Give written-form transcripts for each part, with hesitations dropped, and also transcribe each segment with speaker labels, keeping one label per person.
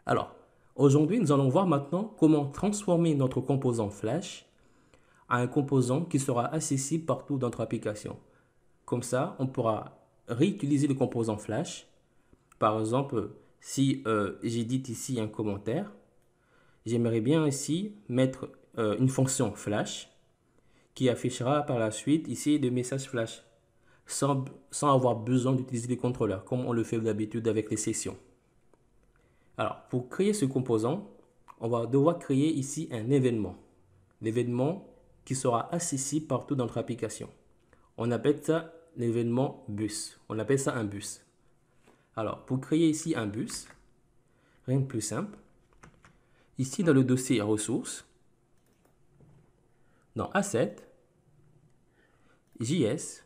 Speaker 1: Alors, aujourd'hui, nous allons voir maintenant comment transformer notre composant Flash à un composant qui sera accessible partout dans notre application. Comme ça, on pourra réutiliser le composant Flash. Par exemple, si j'édite ici un commentaire, j'aimerais bien ici mettre une fonction Flash qui affichera par la suite ici des messages Flash sans avoir besoin d'utiliser les contrôleurs comme on le fait d'habitude avec les sessions. Alors, pour créer ce composant, on va devoir créer ici un événement. L'événement qui sera accessible partout dans notre application. On appelle ça l'événement bus. On appelle ça un bus. Alors, pour créer ici un bus, rien de plus simple. Ici, dans le dossier ressources, dans Assets, JS,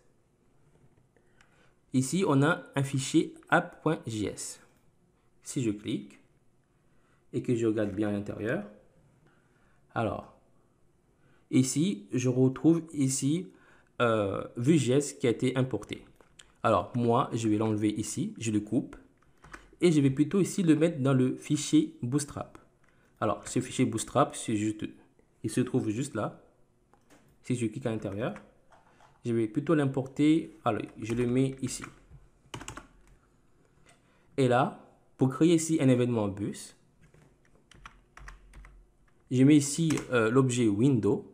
Speaker 1: ici, on a un fichier app.js. Si je clique et que je regarde bien à l'intérieur, alors, ici, je retrouve ici Vue.js qui a été importé. Alors, moi, je vais l'enlever ici, je le coupe et je vais plutôt ici le mettre dans le fichier Bootstrap. Alors, ce fichier Bootstrap, il se trouve juste là. Si je clique à l'intérieur, je vais plutôt l'importer. Alors, je le mets ici. Et là, pour créer ici un événement bus, je mets ici l'objet window.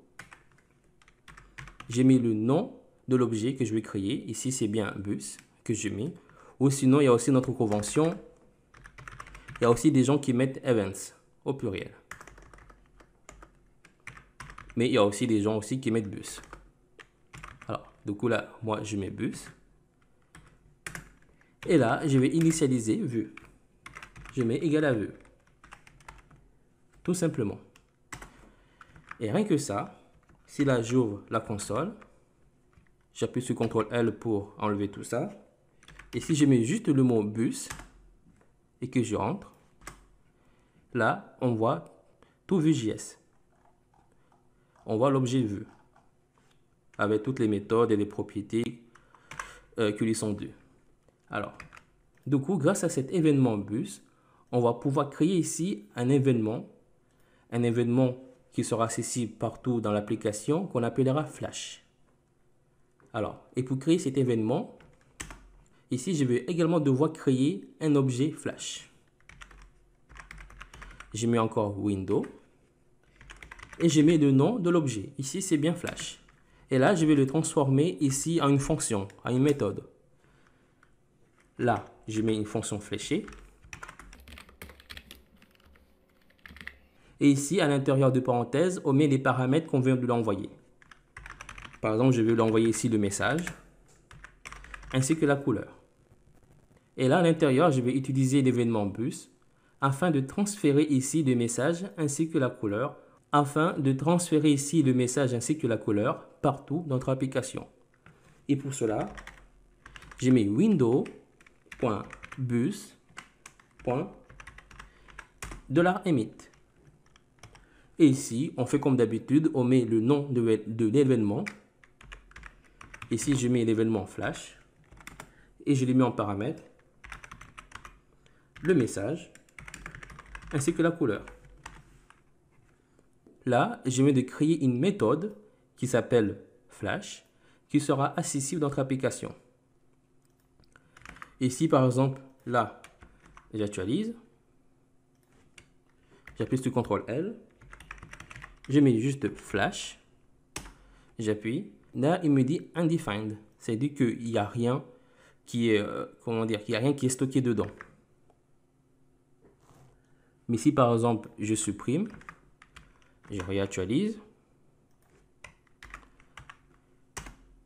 Speaker 1: J'ai mis le nom de l'objet que je vais créer. Ici, c'est bien bus que je mets. Ou sinon, il y a aussi notre convention. Il y a aussi des gens qui mettent events au pluriel. Mais il y a aussi des gens aussi qui mettent bus. Alors, du coup, là, moi, je mets bus. Et là, je vais initialiser Vue. Je mets égal à Vue. Tout simplement. Et rien que ça, si là, j'ouvre la console, j'appuie sur CTRL L pour enlever tout ça. Et si je mets juste le mot bus et que je rentre, là, on voit tout Vue.js. On voit l'objet Vue avec toutes les méthodes et les propriétés qui lui sont dues. Alors, du coup, grâce à cet événement bus, on va pouvoir créer ici un événement qui sera accessible partout dans l'application qu'on appellera Flash. Alors, et pour créer cet événement, ici, je vais également devoir créer un objet Flash. Je mets encore Window et je mets le nom de l'objet. Ici, c'est bien Flash. Et là, je vais le transformer ici en une fonction, en une méthode. Là, je mets une fonction fléchée. Et ici, à l'intérieur de parenthèses, on met les paramètres qu'on vient de lui envoyer. Par exemple, je vais lui envoyer ici le message, ainsi que la couleur. Et là, à l'intérieur, je vais utiliser l'événement bus afin de transférer ici le message ainsi que la couleur, partout dans notre application. Et pour cela, je mets window.bus.$emit. Et ici, on fait comme d'habitude, on met le nom de l'événement. Ici, je mets l'événement Flash et je lui mets en paramètre le message ainsi que la couleur. Là, je viens de créer une méthode qui s'appelle Flash qui sera accessible dans notre application. Ici, par exemple, là, j'actualise. J'appuie sur CTRL L. Je mets juste Flash. J'appuie. Là, il me dit Undefined. C'est-à-dire qu'il n'y a rien qui est, rien qui est stocké dedans. Mais si par exemple, je supprime, je réactualise,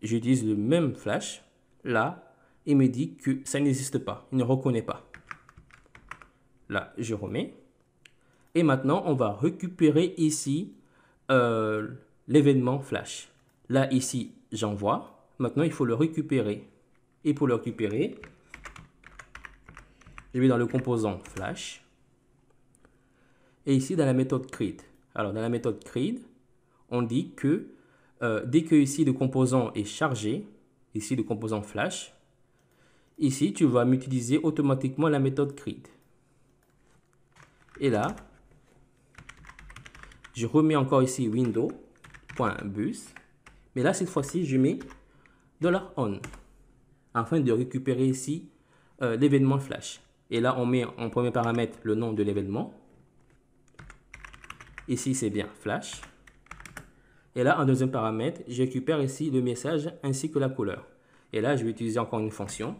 Speaker 1: j'utilise le même Flash, là, il me dit que ça n'existe pas, il ne reconnaît pas. Là, je remets. Et maintenant, on va récupérer ici l'événement Flash. Là, ici, j'envoie. Maintenant, il faut le récupérer. Et pour le récupérer, je vais dans le composant Flash. Et ici, dans la méthode create. Alors, dans la méthode create, on dit que dès que ici le composant est chargé, ici le composant Flash, ici, tu vas m'utiliser automatiquement la méthode create. Et là, je remets encore ici window.bus. Mais là, cette fois-ci, je mets $on afin de récupérer ici l'événement flash. Et là, on met en premier paramètre le nom de l'événement. Ici, c'est bien flash. Et là, en deuxième paramètre, je récupère ici le message ainsi que la couleur. Et là, je vais utiliser encore une fonction.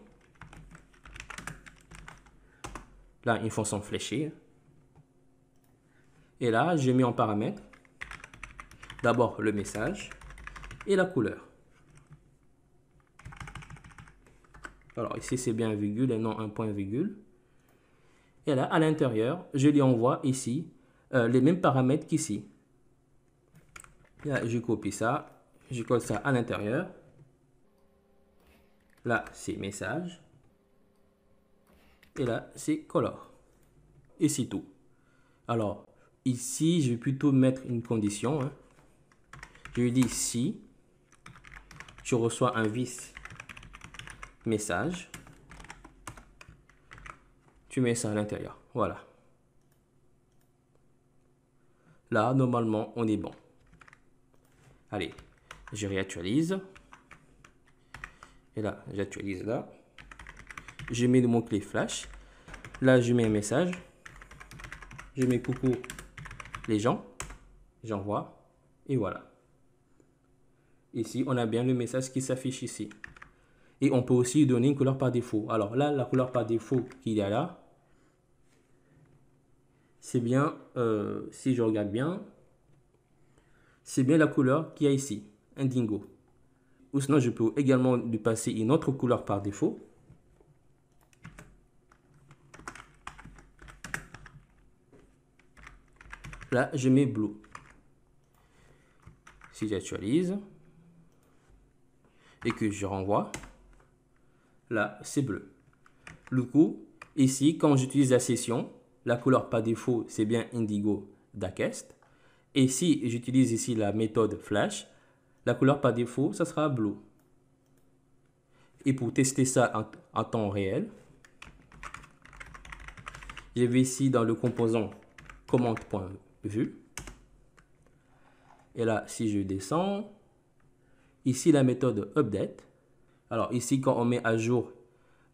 Speaker 1: Là, une fonction fléchée. Et là, je mets en paramètre d'abord le message et la couleur. Alors ici, c'est bien virgule et non un point virgule. Et là, à l'intérieur, je lui envoie ici les mêmes paramètres qu'ici. Là, je copie ça, je colle ça à l'intérieur. Là, c'est message. Et là, c'est color. Et c'est tout. Alors, ici, je vais plutôt mettre une condition. Hein. Je lui dis si je reçois un vis message, tu mets ça à l'intérieur. Voilà. Là, normalement, on est bon. Allez, je réactualise. Et là, j'actualise là. Je mets le mot-clé flash. Là, je mets un message. Je mets coucou les gens. J'envoie. Et voilà. Ici, on a bien le message qui s'affiche ici. Et on peut aussi donner une couleur par défaut. Alors là, la couleur par défaut qu'il y a là, c'est bien, si je regarde bien, c'est bien la couleur qu'il y a ici, indigo. Ou sinon, je peux également lui passer une autre couleur par défaut. Là, je mets blue. Si j'actualise et que je renvoie, là, c'est bleu. Du coup, ici, quand j'utilise la session, la couleur par défaut, c'est bien indigo darkest. Et si j'utilise ici la méthode flash, la couleur par défaut, ça sera blue. Et pour tester ça en temps réel, je vais ici dans le composant commande.vue. Et là, si je descends, ici la méthode update. Alors ici, quand on met à jour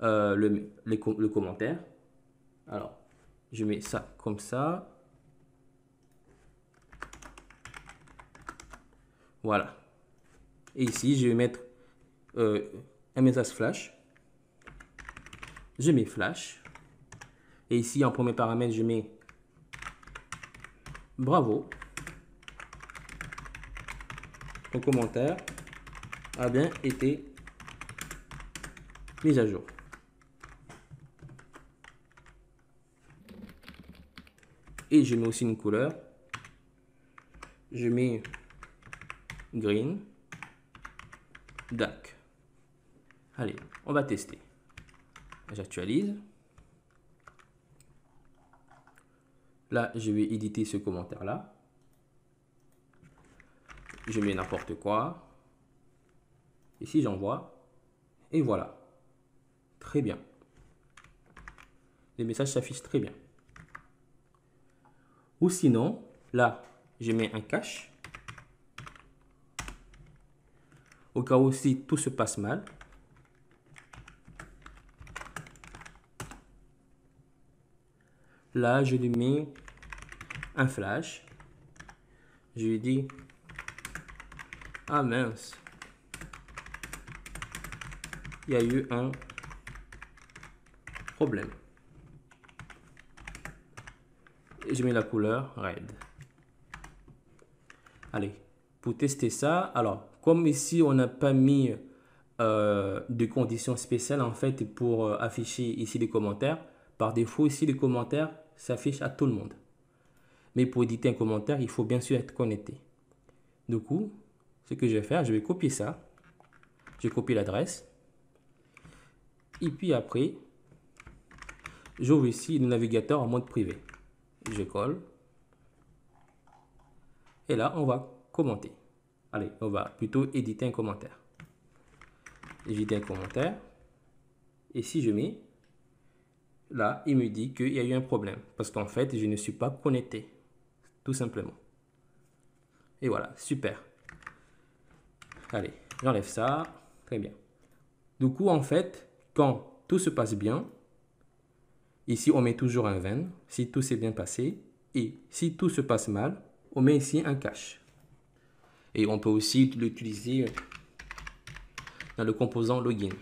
Speaker 1: le commentaire, alors je mets ça comme ça. Voilà. Et ici, je vais mettre un message flash. Je mets flash. Et ici, en premier paramètre, je mets bravo. Ton commentaire a bien été mis à jour. Et je mets aussi une couleur. Je mets green, dark. Allez, on va tester. J'actualise. Là, je vais éditer ce commentaire-là. Je mets n'importe quoi. Ici, j'envoie. Et voilà. Très bien. Les messages s'affichent très bien. Ou sinon, là, je mets un cache. Au cas où si tout se passe mal. Là, je lui mets un flash. Je lui dis, ah mince, il y a eu un problème. Et je mets la couleur red. Allez, pour tester ça, alors, comme ici, on n'a pas mis de conditions spéciales, en fait, pour afficher ici les commentaires, par défaut, ici, les commentaires s'affichent à tout le monde. Mais pour éditer un commentaire, il faut bien sûr être connecté. Du coup, ce que je vais faire, je vais copier ça. Je copie l'adresse. Et puis après, j'ouvre ici le navigateur en mode privé. Je colle. Et là, on va commenter. Allez, on va plutôt éditer un commentaire. Éditer un commentaire. Et si je mets là, il me dit qu'il y a eu un problème parce qu'en fait, je ne suis pas connecté, tout simplement. Et voilà, super. Allez, j'enlève ça. Très bien. Du coup, en fait, quand tout se passe bien, ici, on met toujours un 20 si tout s'est bien passé. Et si tout se passe mal, on met ici un cache. Et on peut aussi l'utiliser dans le composant login.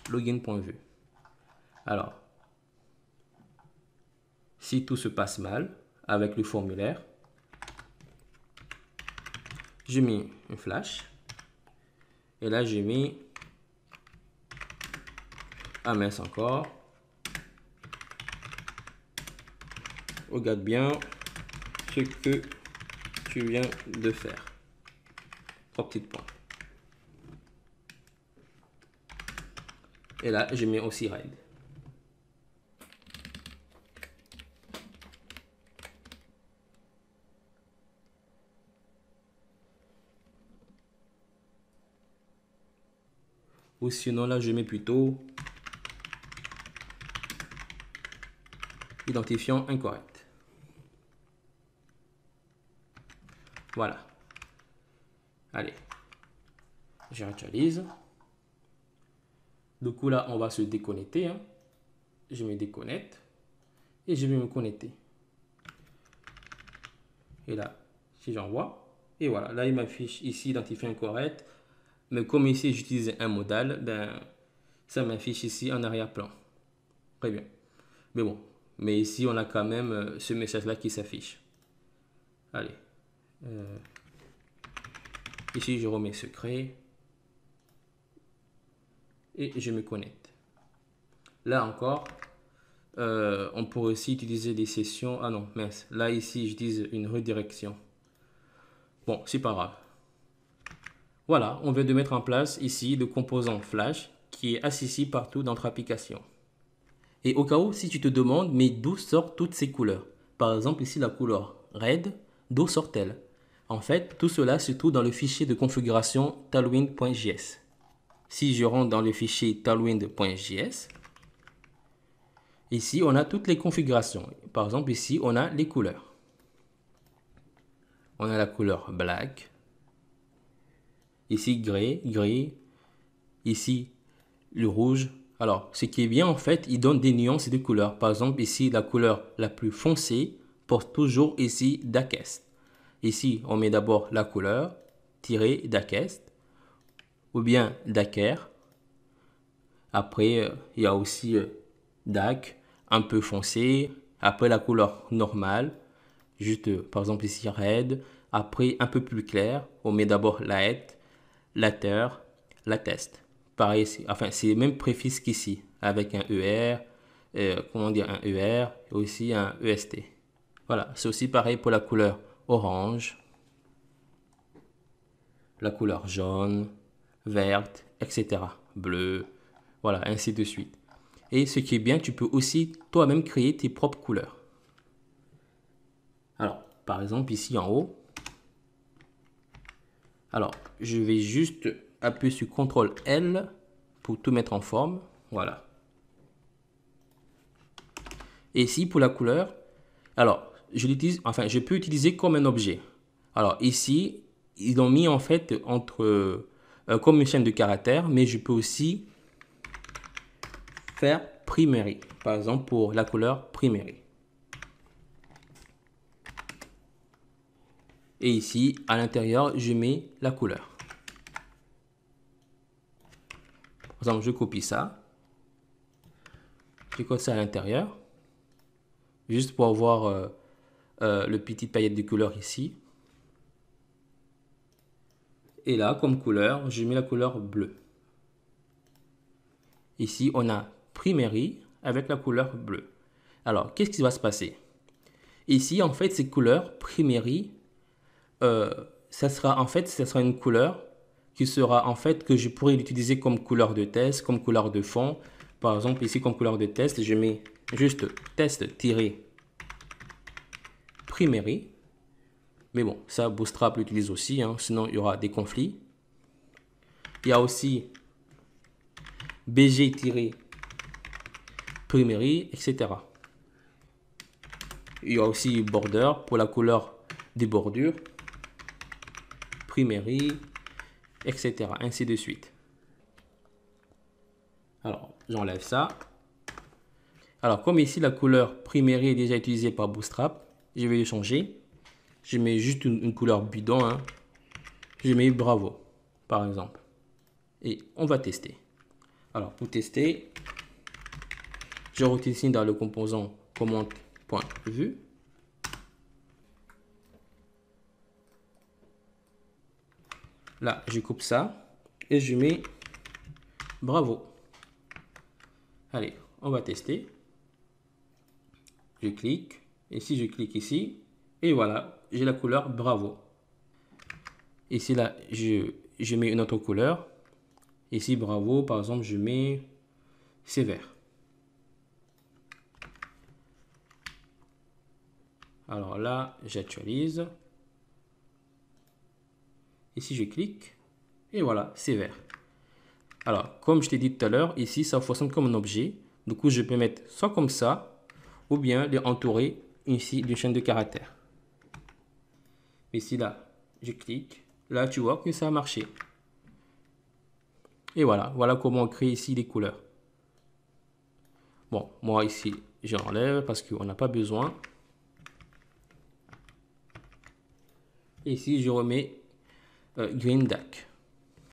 Speaker 1: Login.vue. Alors, si tout se passe mal avec le formulaire, je mets un flash. Et là, je mets un mince encore. Regarde bien ce que tu viens de faire. 3 petits points. Et là, je mets aussi raid. Ou sinon, là, je mets plutôt identifiant incorrect. Voilà. Allez. Je réactualise. Du coup, là, on va se déconnecter. Hein. Je me déconnecte. Et je vais me connecter. Et là, si j'envoie. Et voilà, là, il m'affiche ici identifiant incorrect. Mais comme ici, j'utilise un modal, ben, ça m'affiche ici en arrière-plan. Très bien. Mais bon. Mais ici, on a quand même ce message-là qui s'affiche. Allez. Ici, je remets secret. Et je me connecte. Là encore, on pourrait aussi utiliser des sessions. Ah non, mince. Là, ici, j'utilise une redirection. Bon, c'est pas grave. Voilà, on vient de mettre en place ici le composant Flash qui est accessible partout dans notre application. Et au cas où, si tu te demandes, mais d'où sortent toutes ces couleurs? Par exemple, ici, la couleur red, d'où sort-elle? En fait, tout cela se trouve dans le fichier de configuration tailwind.js. Si je rentre dans le fichier tailwind.js, ici, on a toutes les configurations. Par exemple, ici, on a les couleurs. On a la couleur black. Ici, gris. Ici, le rouge. Alors, ce qui est bien, en fait, il donne des nuances de couleurs. Par exemple, ici, la couleur la plus foncée porte toujours ici darkest. Ici, on met d'abord la couleur, tiré darkest, ou bien darker. Après, il y a aussi dark, un peu foncé. Après, la couleur normale, juste, par exemple, ici, red. Après, un peu plus clair, on met d'abord light, later, latest. Pareil, enfin, c'est le même préfixe qu'ici, avec un ER, comment dire, un ER, et aussi un EST. Voilà, c'est aussi pareil pour la couleur orange, la couleur jaune, verte, etc. Bleu, voilà, ainsi de suite. Et ce qui est bien, tu peux aussi toi-même créer tes propres couleurs. Alors, par exemple, ici en haut, alors, je vais juste appuyer sur CTRL L pour tout mettre en forme. Voilà. Et ici, pour la couleur, alors, je peux utiliser comme un objet. Alors, ici, ils ont mis en fait comme une chaîne de caractères, mais je peux aussi faire primary. Par exemple, pour la couleur primary. Et ici, à l'intérieur, je mets la couleur. Par exemple, je copie ça. Je colle ça à l'intérieur. Juste pour avoir le petit paillette de couleur ici. Et là, comme couleur, je mets la couleur bleue. Ici, on a primary avec la couleur bleue. Alors, qu'est-ce qui va se passer? Ici, en fait, ces couleurs primary, ça sera une couleur qui sera en fait que je pourrais l'utiliser comme couleur de test, comme couleur de fond. Par exemple, ici, comme couleur de test, je mets juste test-primary. Mais bon, ça, Bootstrap l'utilise aussi, hein, sinon il y aura des conflits. Il y a aussi bg- Primary, etc. Il y a aussi border pour la couleur des bordures. Primary, etc. Ainsi de suite. Alors, j'enlève ça. Alors, comme ici, la couleur Primary est déjà utilisée par Bootstrap, je vais le changer. Je mets juste une couleur bidon. Hein. Je mets Bravo, par exemple. Et on va tester. Alors, pour tester, je retourne ici dans le composant commande.vue. Là, je coupe ça et je mets Bravo. Allez, on va tester. Je clique. Et si je clique ici, et voilà, j'ai la couleur Bravo. Ici, là, je mets une autre couleur. Ici, Bravo, par exemple, je mets Sévère. Alors là, j'actualise. Ici, je clique. Et voilà, Sévère. Alors, comme je t'ai dit tout à l'heure, ici, ça fonctionne comme un objet. Du coup, je peux mettre soit comme ça, ou bien les entourer ici d'une chaîne de caractères. Ici, là, je clique. Là, tu vois que ça a marché. Et voilà, voilà comment on crée ici les couleurs. Bon, moi ici, j'enlève parce qu'on n'a pas besoin. Ici, je remets Green Duck.